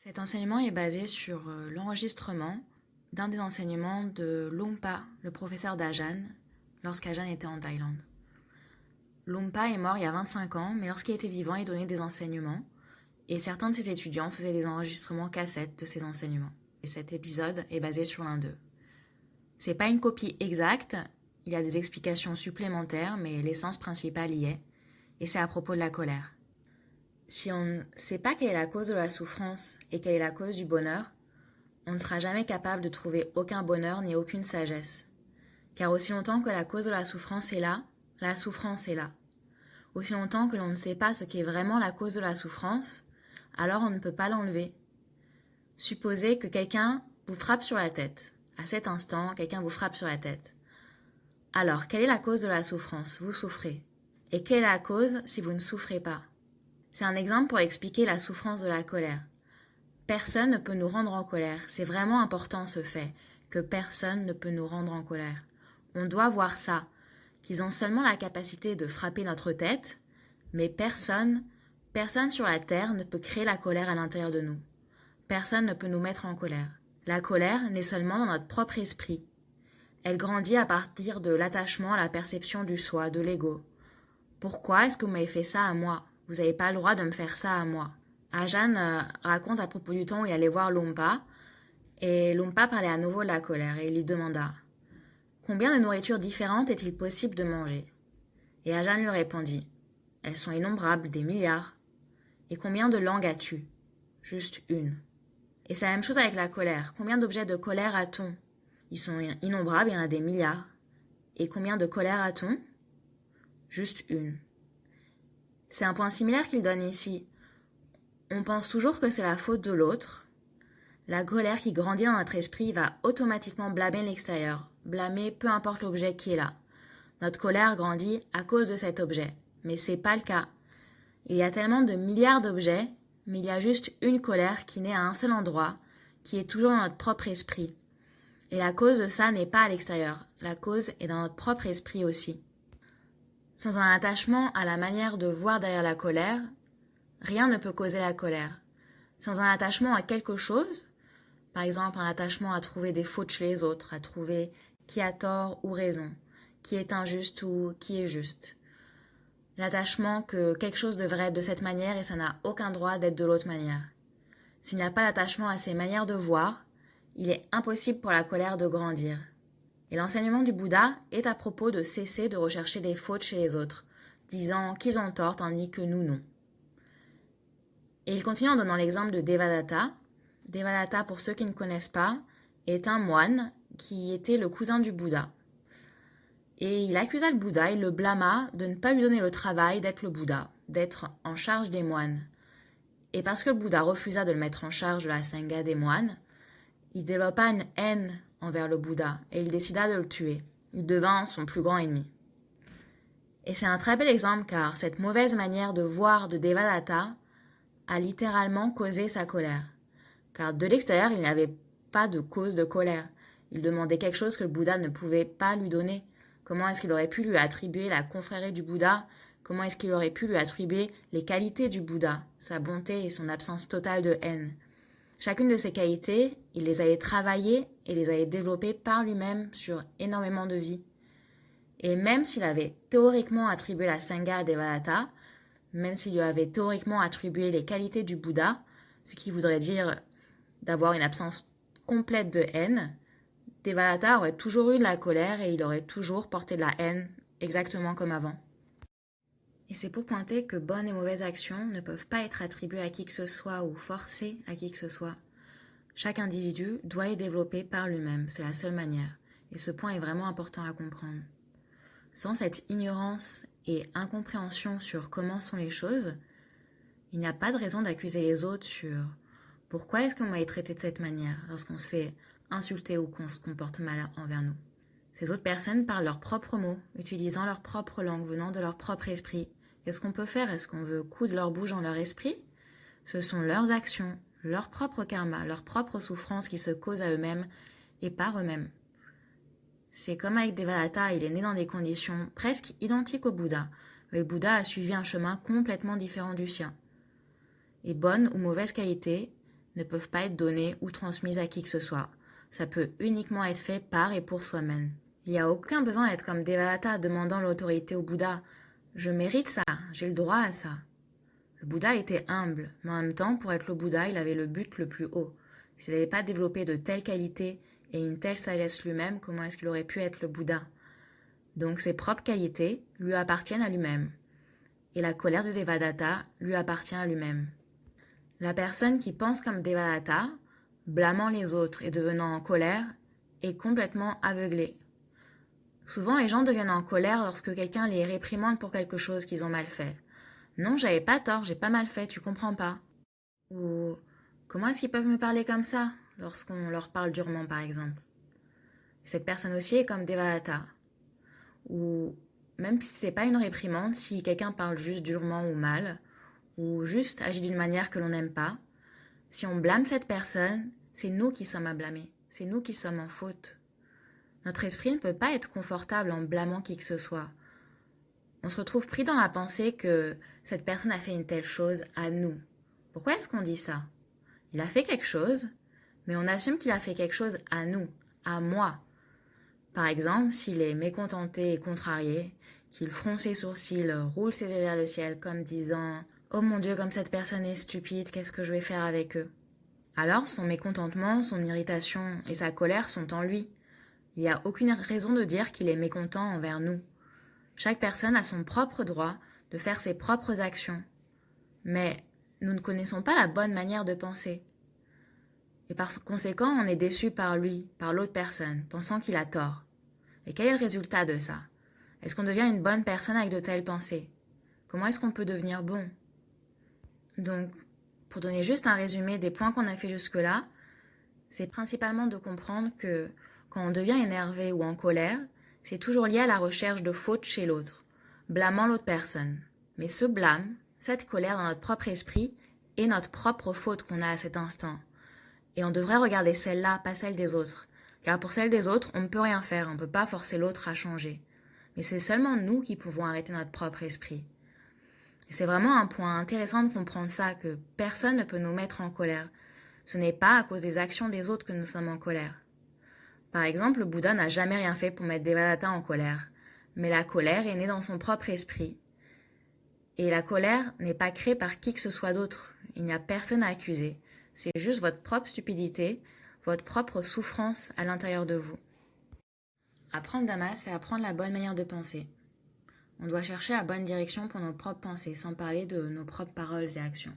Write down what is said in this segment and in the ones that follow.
Cet enseignement est basé sur l'enregistrement d'un des enseignements de Lompa, le professeur d'Ajahn, lorsqu'Ajahn était en Thaïlande. Lompa est mort il y a 25 ans, mais lorsqu'il était vivant, il donnait des enseignements, et certains de ses étudiants faisaient des enregistrements cassettes de ses enseignements. Et cet épisode est basé sur l'un d'eux. C'est pas une copie exacte, il y a des explications supplémentaires, mais l'essence principale y est, et c'est à propos de la colère. Si on ne sait pas quelle est la cause de la souffrance et quelle est la cause du bonheur, on ne sera jamais capable de trouver aucun bonheur ni aucune sagesse. Car aussi longtemps que la cause de la souffrance est là, la souffrance est là. Aussi longtemps que l'on ne sait pas ce qu'est vraiment la cause de la souffrance, alors on ne peut pas l'enlever. Supposez que quelqu'un vous frappe sur la tête. À cet instant, quelqu'un vous frappe sur la tête. Alors, quelle est la cause de la souffrance? Vous souffrez. Et quelle est la cause si vous ne souffrez pas? C'est un exemple pour expliquer la souffrance de la colère. Personne ne peut nous rendre en colère. C'est vraiment important ce fait, que personne ne peut nous rendre en colère. On doit voir ça, qu'ils ont seulement la capacité de frapper notre tête, mais personne sur la terre ne peut créer la colère à l'intérieur de nous. Personne ne peut nous mettre en colère. La colère naît seulement dans notre propre esprit. Elle grandit à partir de l'attachement à la perception du soi, de l'ego. Pourquoi est-ce que vous m'avez fait ça à moi? Vous n'avez pas le droit de me faire ça à moi. Ajahn raconte à propos du temps où il allait voir Lompa, et Lompa parlait à nouveau de la colère, et il lui demanda « Combien de nourritures différentes est-il possible de manger ?» Et Ajahn lui répondit « Elles sont innombrables, des milliards. »« Et combien de langues as-tu ?»« Juste une. » Et c'est la même chose avec la colère. Combien d'objets de colère a-t-on? Ils sont innombrables, il y en a des milliards. Et combien de colère a-t-on? Juste une. C'est un point similaire qu'il donne ici. On pense toujours que c'est la faute de l'autre. La colère qui grandit dans notre esprit va automatiquement blâmer l'extérieur, blâmer peu importe l'objet qui est là. Notre colère grandit à cause de cet objet, mais c'est pas le cas. Il y a tellement de milliards d'objets, mais il y a juste une colère qui naît à un seul endroit, qui est toujours dans notre propre esprit. Et la cause de ça n'est pas à l'extérieur, la cause est dans notre propre esprit aussi. Sans un attachement à la manière de voir derrière la colère, rien ne peut causer la colère. Sans un attachement à quelque chose, par exemple un attachement à trouver des fautes chez les autres, à trouver qui a tort ou raison, qui est injuste ou qui est juste. L'attachement que quelque chose devrait être de cette manière et ça n'a aucun droit d'être de l'autre manière. S'il n'y a pas d'attachement à ces manières de voir, il est impossible pour la colère de grandir. Et l'enseignement du Bouddha est à propos de cesser de rechercher des fautes chez les autres, disant qu'ils ont tort tandis que nous non. Et il continue en donnant l'exemple de Devadatta. Devadatta, pour ceux qui ne connaissent pas, est un moine qui était le cousin du Bouddha. Et il accusa le Bouddha, il le blâma de ne pas lui donner le travail d'être le Bouddha, d'être en charge des moines. Et parce que le Bouddha refusa de le mettre en charge de la sangha des moines, il développa une haine envers le Bouddha et il décida de le tuer. Il devint son plus grand ennemi. Et c'est un très bel exemple car cette mauvaise manière de voir de Devadatta a littéralement causé sa colère. Car de l'extérieur, il n'y avait pas de cause de colère. Il demandait quelque chose que le Bouddha ne pouvait pas lui donner. Comment est-ce qu'il aurait pu lui attribuer la confrérie du Bouddha? Comment est-ce qu'il aurait pu lui attribuer les qualités du Bouddha, sa bonté et son absence totale de haine? Chacune de ces qualités, il les avait travaillées et les avait développées par lui-même sur énormément de vies. Et même s'il avait théoriquement attribué la sangha à Devadatta, même s'il lui avait théoriquement attribué les qualités du Bouddha, ce qui voudrait dire d'avoir une absence complète de haine, Devadatta aurait toujours eu de la colère et il aurait toujours porté de la haine, exactement comme avant. Et c'est pour pointer que bonnes et mauvaises actions ne peuvent pas être attribuées à qui que ce soit ou forcées à qui que ce soit. Chaque individu doit les développer par lui-même, c'est la seule manière. Et ce point est vraiment important à comprendre. Sans cette ignorance et incompréhension sur comment sont les choses, il n'y a pas de raison d'accuser les autres sur pourquoi est-ce qu'on m'a traité de cette manière lorsqu'on se fait insulter ou qu'on se comporte mal envers nous. Ces autres personnes parlent leurs propres mots, utilisant leur propre langue, venant de leur propre esprit. Qu'est-ce qu'on peut faire? Est-ce qu'on veut coudre leur bouche dans leur esprit? Ce sont leurs actions, leur propre karma, leur propre souffrance qui se causent à eux-mêmes et par eux-mêmes. C'est comme avec Devadatta, il est né dans des conditions presque identiques au Bouddha, mais le Bouddha a suivi un chemin complètement différent du sien. Et bonne ou mauvaise qualité, ne peuvent pas être données ou transmises à qui que ce soit. Ça peut uniquement être fait par et pour soi-même. Il n'y a aucun besoin d'être comme Devadatta demandant l'autorité au Bouddha. Je mérite ça, j'ai le droit à ça. Le Bouddha était humble, mais en même temps, pour être le Bouddha, il avait le but le plus haut. S'il n'avait pas développé de telles qualités et une telle sagesse lui-même, comment est-ce qu'il aurait pu être le Bouddha? Donc ses propres qualités lui appartiennent à lui-même. Et la colère de Devadatta lui appartient à lui-même. La personne qui pense comme Devadatta, blâmant les autres et devenant en colère, est complètement aveuglée. Souvent, les gens deviennent en colère lorsque quelqu'un les réprimande pour quelque chose qu'ils ont mal fait. Non, j'avais pas tort, j'ai pas mal fait, tu comprends pas. Ou comment est-ce qu'ils peuvent me parler comme ça lorsqu'on leur parle durement, par exemple. Cette personne aussi est comme Devadatta. Ou même si c'est pas une réprimande, si quelqu'un parle juste durement ou mal, ou juste agit d'une manière que l'on n'aime pas, si on blâme cette personne, c'est nous qui sommes à blâmer, c'est nous qui sommes en faute. Notre esprit ne peut pas être confortable en blâmant qui que ce soit. On se retrouve pris dans la pensée que cette personne a fait une telle chose à nous. Pourquoi est-ce qu'on dit ça? Il a fait quelque chose, mais on assume qu'il a fait quelque chose à nous, à moi. Par exemple, s'il est mécontenté et contrarié, qu'il fronce ses sourcils, roule ses yeux vers le ciel comme disant « Oh mon Dieu, comme cette personne est stupide, qu'est-ce que je vais faire avec eux ?» Alors son mécontentement, son irritation et sa colère sont en lui. Il n'y a aucune raison de dire qu'il est mécontent envers nous. Chaque personne a son propre droit de faire ses propres actions. Mais nous ne connaissons pas la bonne manière de penser. Et par conséquent, on est déçu par lui, par l'autre personne, pensant qu'il a tort. Et quel est le résultat de ça? Est-ce qu'on devient une bonne personne avec de telles pensées? Comment est-ce qu'on peut devenir bon? Donc, pour donner juste un résumé des points qu'on a fait jusque-là, c'est principalement de comprendre que quand on devient énervé ou en colère, c'est toujours lié à la recherche de fautes chez l'autre, blâmant l'autre personne. Mais ce blâme, cette colère dans notre propre esprit, est notre propre faute qu'on a à cet instant. Et on devrait regarder celle-là, pas celle des autres. Car pour celle des autres, on ne peut rien faire, on ne peut pas forcer l'autre à changer. Mais c'est seulement nous qui pouvons arrêter notre propre esprit. Et c'est vraiment un point intéressant de comprendre ça, que personne ne peut nous mettre en colère. Ce n'est pas à cause des actions des autres que nous sommes en colère. Par exemple, le Bouddha n'a jamais rien fait pour mettre Devadatta en colère. Mais la colère est née dans son propre esprit. Et la colère n'est pas créée par qui que ce soit d'autre. Il n'y a personne à accuser. C'est juste votre propre stupidité, votre propre souffrance à l'intérieur de vous. Apprendre Dhamma, c'est apprendre la bonne manière de penser. On doit chercher la bonne direction pour nos propres pensées, sans parler de nos propres paroles et actions.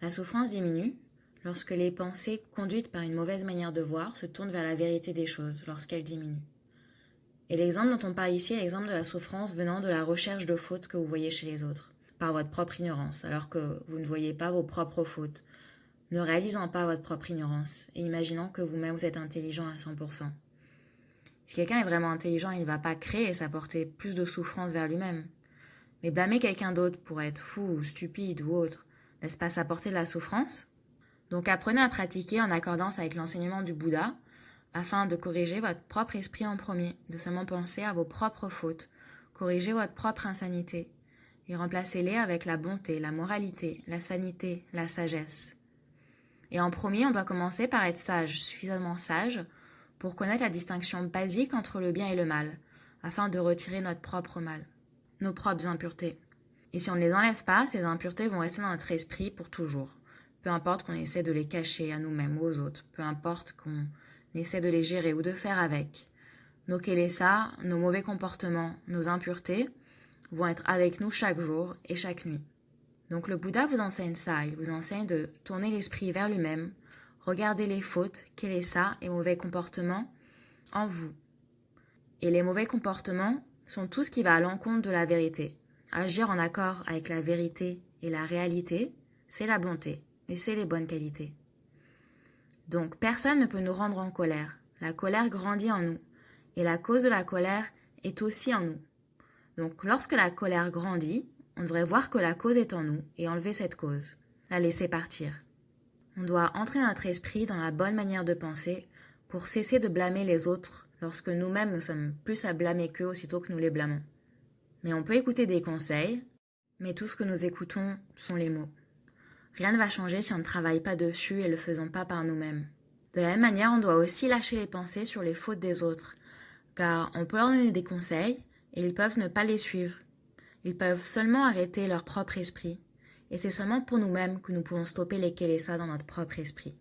La souffrance diminue lorsque les pensées conduites par une mauvaise manière de voir se tournent vers la vérité des choses, lorsqu'elles diminuent. Et l'exemple dont on parle ici est l'exemple de la souffrance venant de la recherche de fautes que vous voyez chez les autres, par votre propre ignorance, alors que vous ne voyez pas vos propres fautes, ne réalisant pas votre propre ignorance et imaginant que vous-même vous êtes intelligent à 100%. Si quelqu'un est vraiment intelligent, il ne va pas créer et s'apporter plus de souffrance vers lui-même. Mais blâmer quelqu'un d'autre pour être fou, stupide ou autre, n'est-ce pas s'apporter de la souffrance? Donc apprenez à pratiquer en accordance avec l'enseignement du Bouddha, afin de corriger votre propre esprit en premier, de seulement penser à vos propres fautes, corriger votre propre insanité, et remplacez-les avec la bonté, la moralité, la sanité, la sagesse. Et en premier, on doit commencer par être sage, suffisamment sage, pour connaître la distinction basique entre le bien et le mal, afin de retirer notre propre mal, nos propres impuretés. Et si on ne les enlève pas, ces impuretés vont rester dans notre esprit pour toujours. Peu importe qu'on essaie de les cacher à nous-mêmes ou aux autres, peu importe qu'on essaie de les gérer ou de faire avec. Nos kilesa, nos mauvais comportements, nos impuretés vont être avec nous chaque jour et chaque nuit. Donc le Bouddha vous enseigne ça, il vous enseigne de tourner l'esprit vers lui-même, regarder les fautes, kilesa et mauvais comportements en vous. Et les mauvais comportements sont tout ce qui va à l'encontre de la vérité. Agir en accord avec la vérité et la réalité, c'est la bonté et c'est les bonnes qualités. Donc personne ne peut nous rendre en colère. La colère grandit en nous et la cause de la colère est aussi en nous. Donc lorsque la colère grandit, on devrait voir que la cause est en nous et enlever cette cause, la laisser partir. On doit entrer notre esprit dans la bonne manière de penser pour cesser de blâmer les autres lorsque nous-mêmes nous sommes plus à blâmer qu'eux aussitôt que nous les blâmons. Mais on peut écouter des conseils, mais tout ce que nous écoutons sont les mots. Rien ne va changer si on ne travaille pas dessus et ne le faisons pas par nous-mêmes. De la même manière, on doit aussi lâcher les pensées sur les fautes des autres, car on peut leur donner des conseils et ils peuvent ne pas les suivre. Ils peuvent seulement arrêter leur propre esprit, et c'est seulement pour nous-mêmes que nous pouvons stopper les Kélessa dans notre propre esprit.